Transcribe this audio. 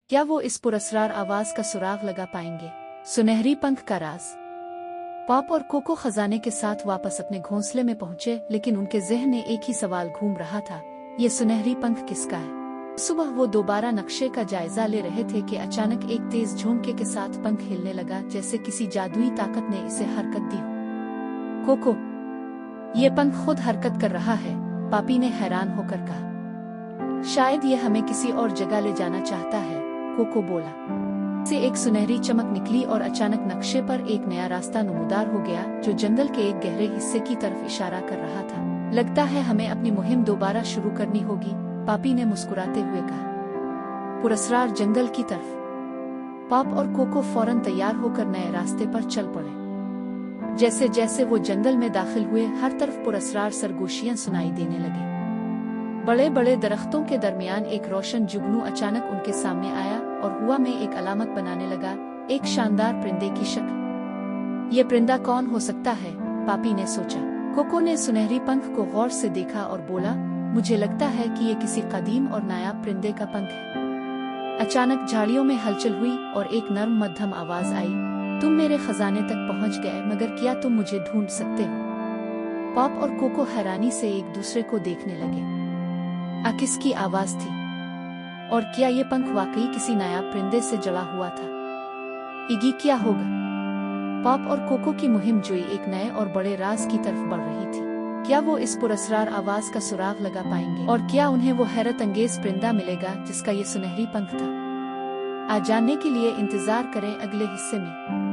क्या वो इस पुरस्कार आवाज का सुराग लगा पाएंगे? सुनहरी पंख का राज। पॉप और कोको खजाने के साथ वापस अपने घोंसले में पहुंचे, लेकिन उनके जहन में एक ही सवाल घूम रहा था, ये सुनहरी पंख किसका है? सुबह वो दोबारा नक्शे का जायजा ले रहे थे कि अचानक एक तेज झोंके के साथ पंख हिलने लगा, जैसे किसी जादुई ताकत ने इसे हरकत दी हो। कोको, ये पंख खुद हरकत कर रहा है, पापी ने हैरान होकर कहा। शायद ये हमें किसी और जगह ले जाना चाहता है, कोको बोला। से एक सुनहरी चमक निकली और अचानक नक्शे पर एक नया रास्ता नमूदार हो गया, जो जंगल के एक गहरे हिस्से की तरफ इशारा कर रहा था। लगता है हमें अपनी मुहिम दोबारा शुरू करनी होगी, पापी ने मुस्कुराते हुए कहा। पुरस्कार जंगल की तरफ। पॉप और कोको फौरन तैयार होकर नए रास्ते पर चल पड़े। जैसे जैसे वो जंगल में दाखिल हुए, हर तरफ पुरस्कार सरगोशियां सुनाई देने लगी। बड़े बड़े दरख्तों के दरमियान एक रोशन जुगनू अचानक उनके सामने आया और हुआ में एक अलामत बनाने लगा, एक शानदार परिंदे की शक्ल। ये परिंदा कौन हो सकता है? पापी ने सोचा। कोको ने सुनहरी पंख को गौर से देखा और बोला, मुझे लगता है कि ये किसी कदीम और नायाब परिंदे का पंख है। अचानक झाड़ियों में हलचल हुई और एक नर्म मध्यम आवाज आई, तुम मेरे खजाने तक पहुंच गए, मगर क्या तुम मुझे ढूंढ सकते हो? पॉप और कोको हैरानी से एक दूसरे को देखने लगे। किसकी आवाज थी? और क्या ये पंख वाकई किसी नायाब परिंदे से जड़ा हुआ था? इगी क्या होगा? पॉप और कोको की मुहिम जोई एक नए और बड़े राज की तरफ बढ़ रही थी। क्या वो इस पुरस्कार आवाज का सुराग लगा पाएंगे, और क्या उन्हें वो हैरत अंगेज परिंदा मिलेगा जिसका ये सुनहरी पंख था? आज जानने के लिए इंतजार करें अगले हिस्से में।